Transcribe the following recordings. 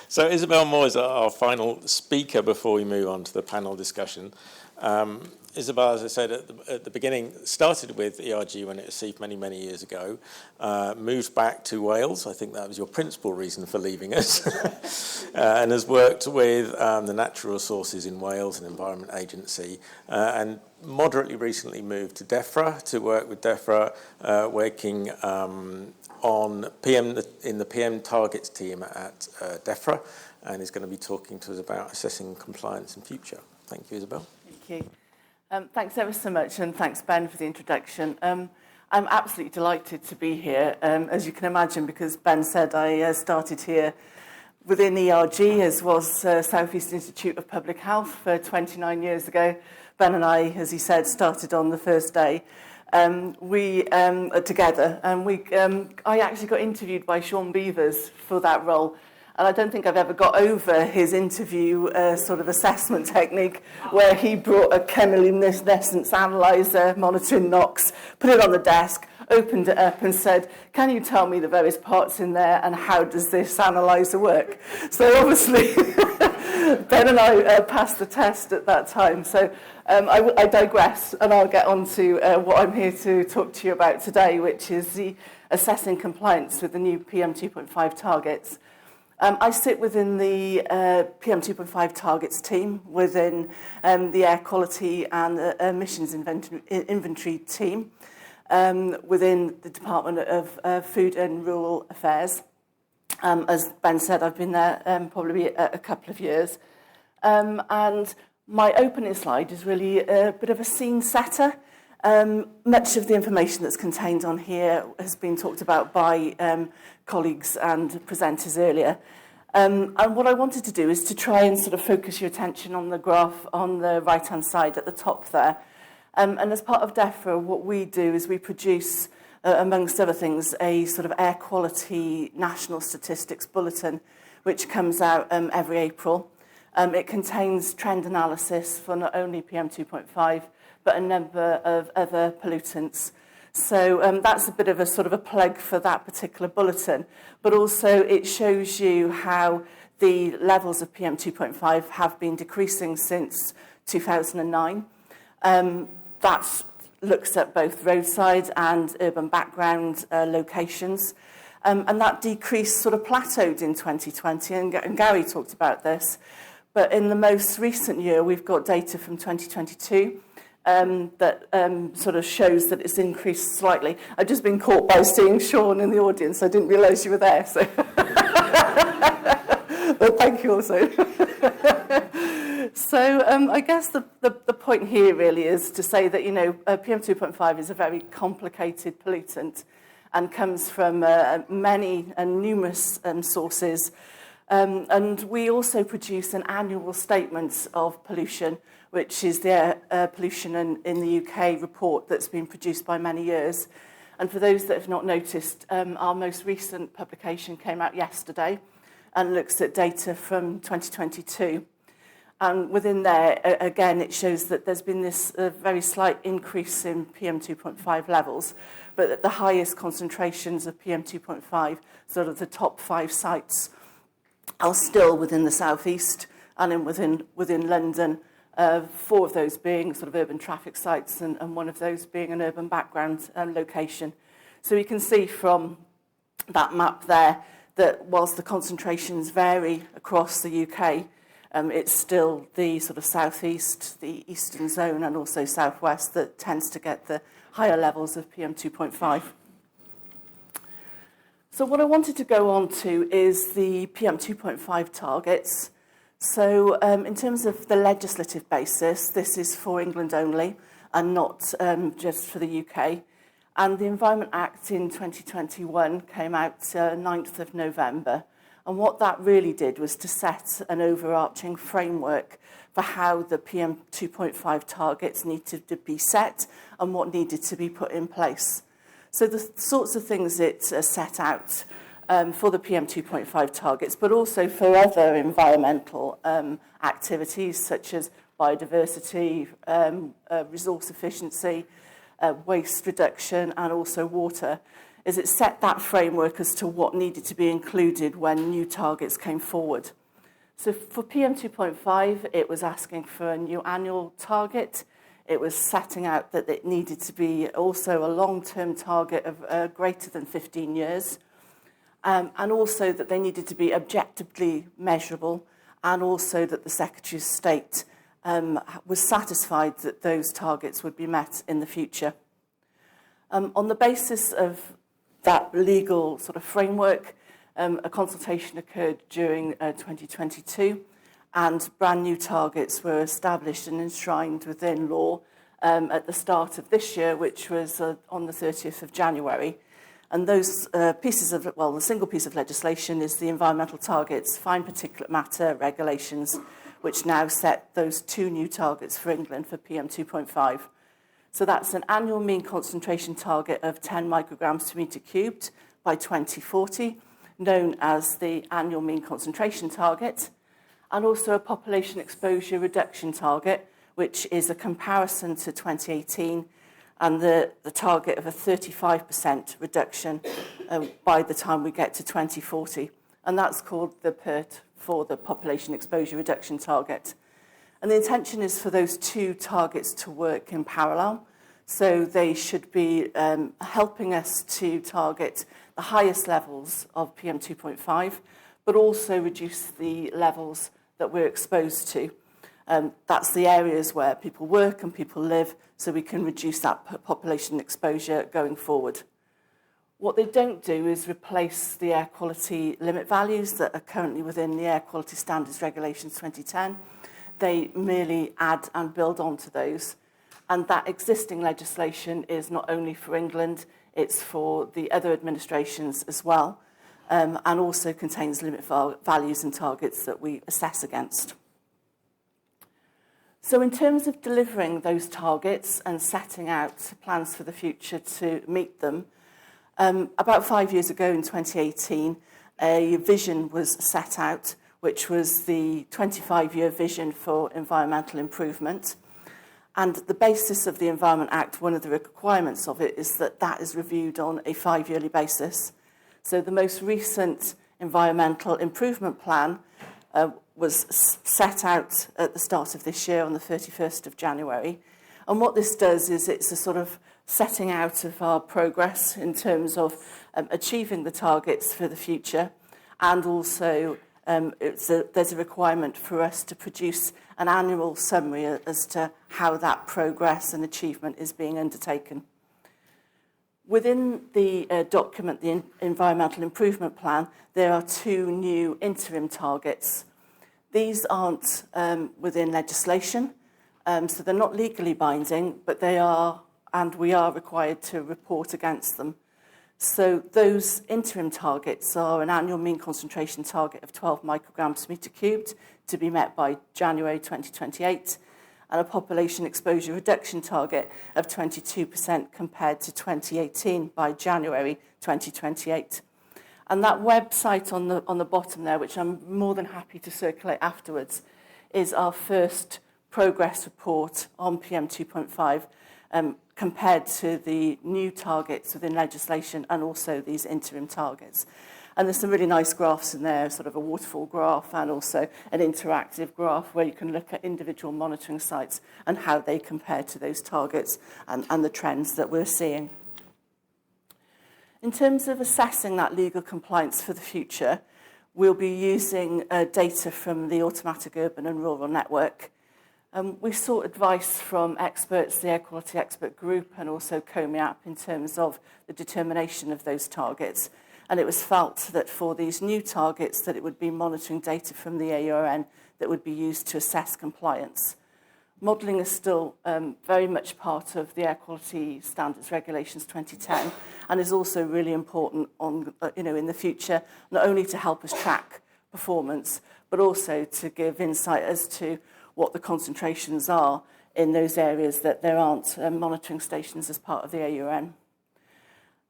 So Isobel Moore is our final speaker before we move on to the panel discussion. Isobel, as I said at the beginning, started with ERG when it was received many years ago, moved back to Wales. I think that was your principal reason for leaving us, and has worked with the Natural Resources in Wales, an environment agency, and moderately recently moved to DEFRA to work with DEFRA, working on PM in the PM targets team at DEFRA, and is going to be talking to us about assessing compliance in future. Thank you, Isobel. Thank you. Thanks ever so much, and thanks, Ben, for the introduction. I'm absolutely delighted to be here, as you can imagine, because Ben said I started here within ERG, as was South East Institute of Public Health 29 years ago. Ben and I, as he said, started on the first day. We are together, and I actually got interviewed by Sean Beavers for that role. And I don't think I've ever got over his interview sort of assessment technique, where he brought a chemiluminescence analyzer, monitoring NOx, put it on the desk, opened it up and said, can you tell me the various parts in there and how does this analyzer work? So obviously, Ben and I passed the test at that time. So I digress, and I'll get on to what I'm here to talk to you about today, which is the assessing compliance with the new PM2.5 targets. I sit within the PM2.5 targets team, within the air quality and emissions inventory team, within the Department of Food and Rural Affairs. As Ben said, I've been there probably a couple of years. And my opening slide is really a bit of a scene setter. Much of the information that's contained on here has been talked about by colleagues and presenters earlier. And what I wanted to do is to try and sort of focus your attention on the graph on the right-hand side at the top there. And as part of DEFRA, what we do is we produce, amongst other things, a sort of air quality national statistics bulletin, which comes out every April. It contains trend analysis for not only PM2.5, but a number of other pollutants. So that's a bit of a sort of a plug for that particular bulletin. But also it shows you how the levels of PM2.5 have been decreasing since 2009. That looks at both roadside and urban background locations. And that decrease sort of plateaued in 2020, and Gary talked about this. But in the most recent year, we've got data from 2022, that sort of shows that it's increased slightly. I've just been caught by seeing Sean in the audience. I didn't realise you were there, so but thank you also. So I guess the point here really is to say that, you know, PM2.5 is a very complicated pollutant and comes from many and numerous sources. And we also produce an annual statement of pollution, which is the air pollution in the UK report that's been produced by many years. And for those that have not noticed, our most recent publication came out yesterday and looks at data from 2022. And within there, again, it shows that there's been this very slight increase in PM2.5 levels, but at the highest concentrations of PM2.5, sort of the top 5 sites, are still within the southeast and within London. 4 of those being sort of urban traffic sites, and one of those being an urban background location. So you can see from that map there that whilst the concentrations vary across the UK, it's still the sort of southeast, the eastern zone, and also southwest that tends to get the higher levels of PM2.5. So what I wanted to go on to is the PM2.5 targets. So in terms of the legislative basis, this is for England only and not just for the UK. And the Environment Act in 2021 came out 9th of November. And what that really did was to set an overarching framework for how the PM2.5 targets needed to be set and what needed to be put in place. So the sorts of things it set out for the PM2.5 targets, but also for other environmental activities such as biodiversity, resource efficiency, waste reduction, and also water, is it set that framework as to what needed to be included when new targets came forward. So for PM2.5, it was asking for a new annual target. It was setting out that it needed to be also a long-term target of greater than 15 years, and also that they needed to be objectively measurable, and also that the Secretary of State was satisfied that those targets would be met in the future. On the basis of that legal sort of framework, a consultation occurred during 2022, and brand new targets were established and enshrined within law at the start of this year, which was on the 30th of January. And those pieces of, well, the single piece of legislation is the environmental targets, fine particulate matter regulations, which now set those 2 new targets for England for PM2.5. So that's an annual mean concentration target of 10 micrograms per metre cubed by 2040, known as the annual mean concentration target, and also a population exposure reduction target, which is a comparison to 2018 and the target of a 35% reduction by the time we get to 2040. And that's called the PERT, for the population exposure reduction target. And the intention is for those 2 targets to work in parallel. So they should be helping us to target the highest levels of PM2.5, but also reduce the levels that we're exposed to. That's the areas where people work and people live, so we can reduce that population exposure going forward. What they don't do is replace the air quality limit values that are currently within the Air Quality Standards Regulations 2010. They merely add and build onto those. And that existing legislation is not only for England, it's for the other administrations as well, and also contains limit values and targets that we assess against. So in terms of delivering those targets and setting out plans for the future to meet them, about 5 years ago in 2018, a vision was set out, which was the 25-year vision for environmental improvement. And the basis of the Environment Act, one of the requirements of it is that that is reviewed on a 5-yearly basis. So the most recent environmental improvement plan was set out at the start of this year on the 31st of January. And what this does is it's a sort of setting out of our progress in terms of achieving the targets for the future, and also there's a requirement for us to produce an annual summary as to how that progress and achievement is being undertaken. Within the document, the Environmental Improvement Plan, there are 2 new interim targets. These aren't within legislation, so they're not legally binding, but they are, and we are required to report against them. So those interim targets are an annual mean concentration target of 12 micrograms per metre cubed to be met by January 2028, and a population exposure reduction target of 22% compared to 2018 by January 2028. And that website on the bottom there, which I'm more than happy to circulate afterwards, is our first progress report on PM2.5 compared to the new targets within legislation and also these interim targets. And there's some really nice graphs in there, sort of a waterfall graph and also an interactive graph where you can look at individual monitoring sites and how they compare to those targets and the trends that we're seeing. In terms of assessing that legal compliance for the future, we'll be using data from the Automatic Urban and Rural Network. We sought advice from experts, the Air Quality Expert Group, and also COMIAP in terms of the determination of those targets. And it was felt that for these new targets that it would be monitoring data from the AURN that would be used to assess compliance. Modelling is still very much part of the Air Quality Standards Regulations 2010 and is also really important on, in the future, not only to help us track performance, but also to give insight as to what the concentrations are in those areas that there aren't monitoring stations as part of the AURN.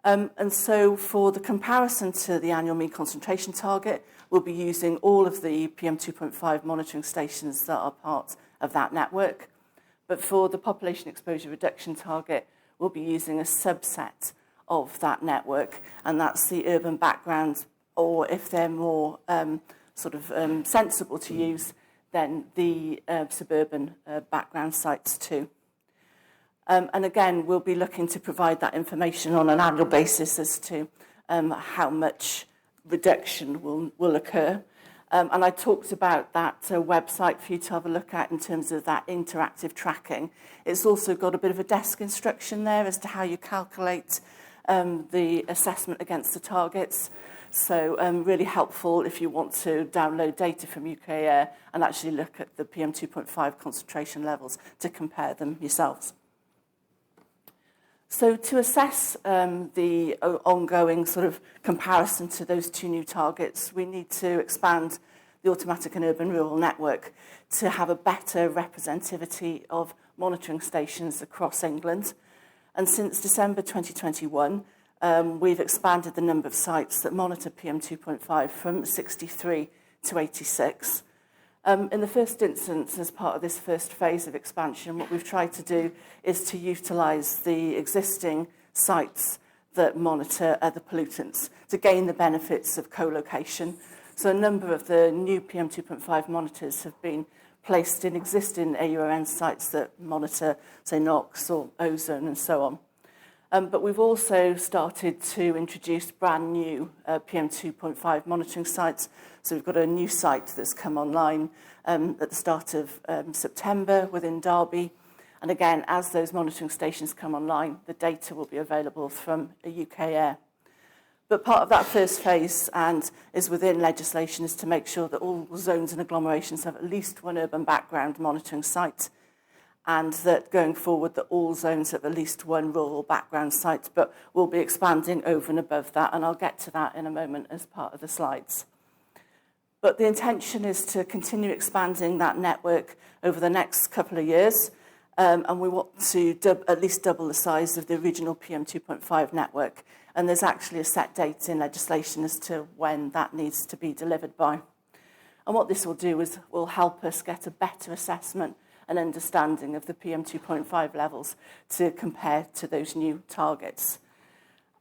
And so for the comparison to the annual mean concentration target, we'll be using all of the PM2.5 monitoring stations that are part of that network. But for the population exposure reduction target, we'll be using a subset of that network, and that's the urban background, or if they're more sensible to use, then the suburban background sites too. And again, we'll be looking to provide that information on an annual basis as to how much reduction will occur. And I talked about that website for you to have a look at in terms of that interactive tracking. It's also got a bit of a desk instruction there as to how you calculate the assessment against the targets. So really helpful if you want to download data from UK Air and actually look at the PM2.5 concentration levels to compare them yourselves. So to assess the ongoing sort of comparison to those two new targets, we need to expand the automatic and urban rural network to have a better representativity of monitoring stations across England. And since December 2021, we've expanded the number of sites that monitor PM2.5 from 63 to 86. In the first instance, as part of this first phase of expansion, what we've tried to do is to utilise the existing sites that monitor other pollutants to gain the benefits of co-location. So a number of the new PM2.5 monitors have been placed in existing AURN sites that monitor, say, NOx or ozone and so on. But we've also started to introduce brand new PM2.5 monitoring sites. So we've got a new site that's come online at the start of September within Derby. And again, as those monitoring stations come online, the data will be available from UK Air. But part of that first phase and is within legislation is to make sure that all zones and agglomerations have at least one urban background monitoring site, and that going forward that all zones have at least one rural background site, but we'll be expanding over and above that, and I'll get to that in a moment as part of the slides. But the intention is to continue expanding that network over the next couple of years, and we want to at least double the size of the original PM2.5 network, and there's actually a set date in legislation as to when that needs to be delivered by. And what this will do is will help us get a better assessment and understanding of the PM2.5 levels to compare to those new targets.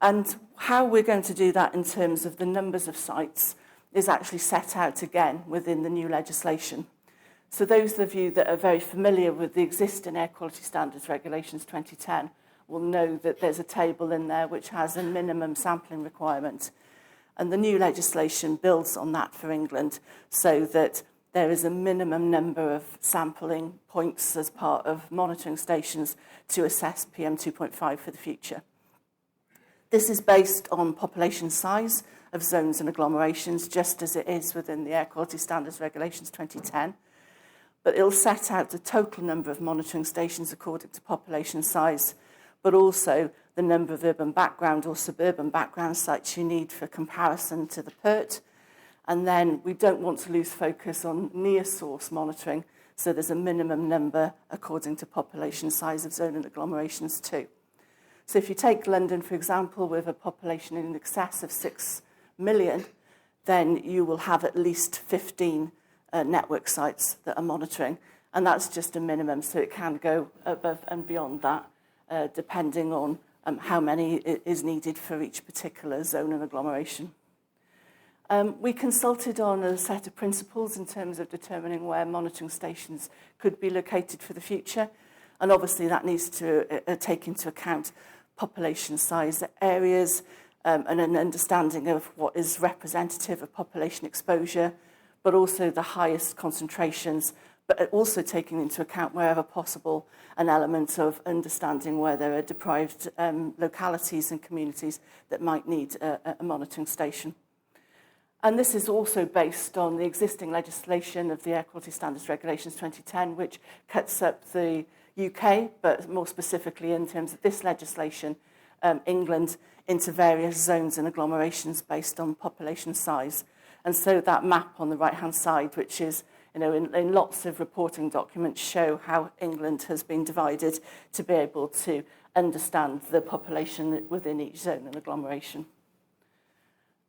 And how we're going to do that in terms of the numbers of sites is actually set out again within the new legislation. So those of you that are very familiar with the existing Air Quality Standards Regulations 2010 will know that there's a table in there which has a minimum sampling requirement. And the new legislation builds on that for England so that there is a minimum number of sampling points as part of monitoring stations to assess PM2.5 for the future. This is based on population size of zones and agglomerations, just as it is within the Air Quality Standards Regulations 2010. But it'll set out the total number of monitoring stations according to population size, but also the number of urban background or suburban background sites you need for comparison to the PERT. And then we don't want to lose focus on near-source monitoring, so there's a minimum number according to population size of zone and agglomerations too. So if you take London, for example, with a population in excess of 6 million, then you will have at least 15 network sites that are monitoring, and that's just a minimum, so it can go above and beyond that, depending on how many is needed for each particular zone and agglomeration. We consulted on a set of principles in terms of determining where monitoring stations could be located for the future. And obviously that needs to take into account population size areas and an understanding of what is representative of population exposure, but also the highest concentrations, but also taking into account, wherever possible, an element of understanding where there are deprived localities and communities that might need a monitoring station. And this is also based on the existing legislation of the Air Quality Standards Regulations 2010, which cuts up the UK, but more specifically in terms of this legislation, England, into various zones and agglomerations based on population size. And so that map on the right-hand side, which is, in lots of reporting documents, show how England has been divided to be able to understand the population within each zone and agglomeration.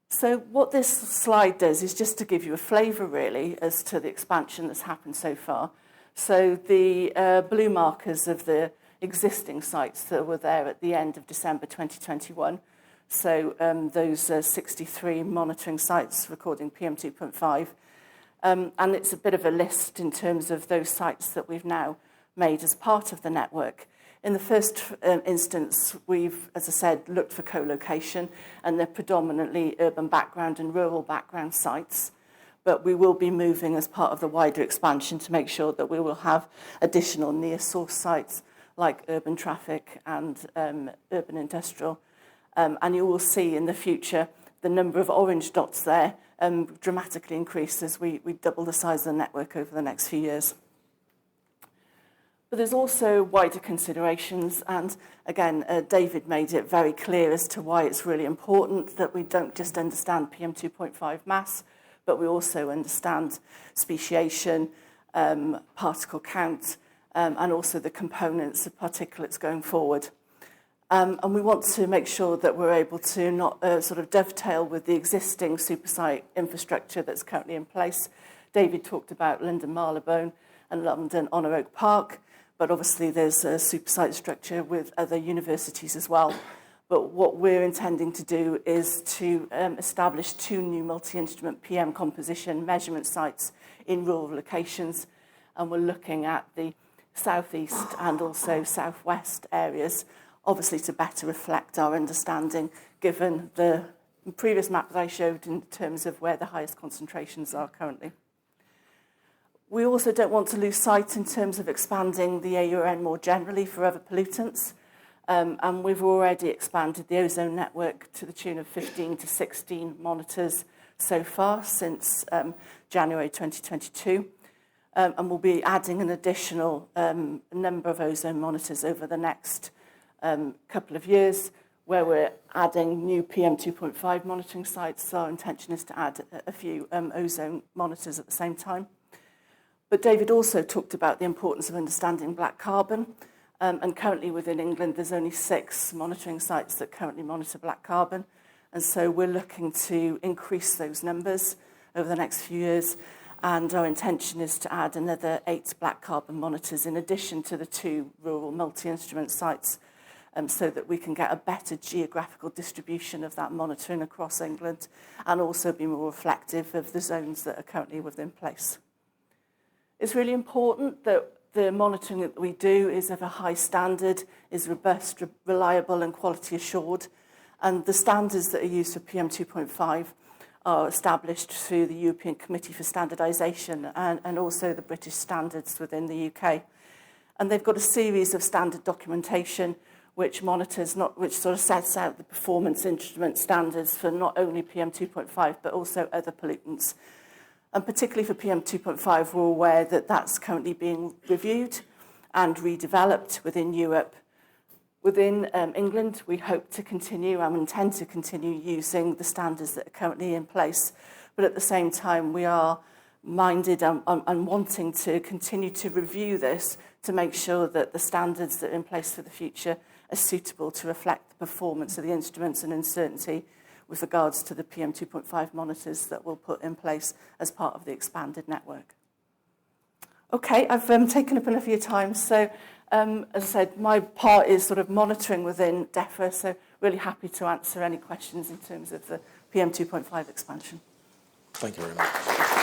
So what this slide does is just to give you a flavour, really, as to the expansion that's happened so far. So the blue markers of the existing sites that were there at the end of December 2021. So those 63 monitoring sites recording PM2.5. And it's a bit of a list in terms of those sites that we've now made as part of the network. In the first instance, we've, as I said, looked for co-location, and they're predominantly urban background and rural background sites. But we will be moving as part of the wider expansion to make sure that we will have additional near-source sites like urban traffic and urban industrial. And you will see in the future the number of orange dots there dramatically increase as we double the size of the network over the next few years. But there's also wider considerations, and again, David made it very clear as to why it's really important that we don't just understand PM2.5 mass, but we also understand speciation, particle count, and also the components of particulates going forward. And we want to make sure that we're able to not sort of dovetail with the existing supersite infrastructure that's currently in place. David talked about London Marylebone and London Honor Oak Park, but obviously there's a supersite structure with other universities as well. But what we're intending to do is to establish 2 new multi-instrument PM composition measurement sites in rural locations, and we're looking at the southeast and also southwest areas, obviously to better reflect our understanding given the previous map that I showed in terms of where the highest concentrations are currently. We also don't want to lose sight in terms of expanding the AUN more generally for other pollutants. And we've already expanded the ozone network to the tune of 15 to 16 monitors so far since January 2022. And we'll be adding an additional number of ozone monitors over the next couple of years, where we're adding new PM2.5 monitoring sites. So our intention is to add a few ozone monitors at the same time. But David also talked about the importance of understanding black carbon. And currently within England, there's only 6 monitoring sites that currently monitor black carbon. And so we're looking to increase those numbers over the next few years. And our intention is to add another 8 black carbon monitors in addition to the 2 rural multi-instrument sites, so that we can get a better geographical distribution of that monitoring across England and also be more reflective of the zones that are currently within place. It's really important that the monitoring that we do is of a high standard, is robust, reliable and quality assured. And the standards that are used for PM2.5 are established through the European Committee for Standardisation and also the British standards within the UK. And they've got a series of standard documentation which sort of sets out the performance instrument standards for not only PM2.5 but also other pollutants. And particularly for PM2.5, we're aware that that's currently being reviewed and redeveloped within Europe. Within England, we hope to continue and intend to continue using the standards that are currently in place. But at the same time, we are minded and wanting to continue to review this to make sure that the standards that are in place for the future are suitable to reflect the performance of the instruments and uncertainty with regards to the PM2.5 monitors that we'll put in place as part of the expanded network. Okay, I've taken up enough of your time. So, as I said, my part is sort of monitoring within DEFRA, so really happy to answer any questions in terms of the PM2.5 expansion. Thank you very much.